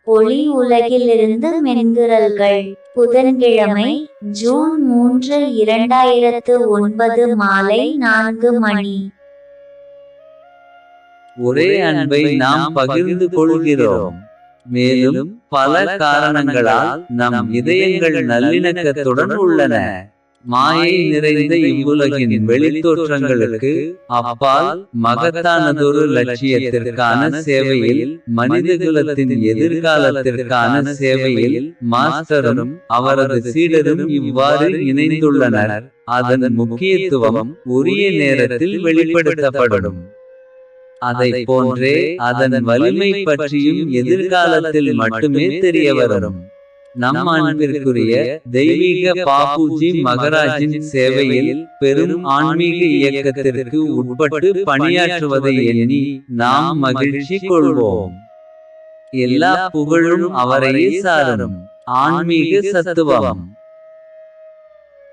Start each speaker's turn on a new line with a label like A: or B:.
A: ஒளி உலகிலிருந்து மென்குரல்கள். புதன்கிழமை, ஜூன் 3, 2009 மாலை 4 மணி.
B: ஒரே அன்பை நாம் பகிர்ந்து கொள்கிறோம். மேலும் பல காரணங்களால் நம் இதயங்கள் நல்லிணக்கத்துடன் உள்ளன. மாயை நிறைந்த இவ்வுலகின் வெளித்தோற்றங்களுக்கு அப்பால் மகத்தானதொரு லட்சியத்திற்கான சேவையில், மனிதகுலத்தின் எதிர்காலத்திற்கான சேவையில் மாஸ்டரும் அவரது சீடரும் இவ்வாறு இணைந்துள்ளனர். அதன் முக்கியத்துவம் உரிய நேரத்தில் வெளிப்படுத்தப்படும். அதைப் போன்றே அதன் வலிமை பற்றியும் எதிர்காலத்தில் மட்டுமே தெரியவரும். நம் அன்பிற்குரிய தெய்வீக பாபுஜி மகராஜின் சேவையில் பெரும் ஆன்மீக இயக்கத்திற்கு உட்பட்டு பணியாற்றுவதை எண்ணி நாம் மகிழ்ச்சி கொள்வோம். எல்லா புகழும் அவரையே சாரும். ஆன்மீக சத்துவம்.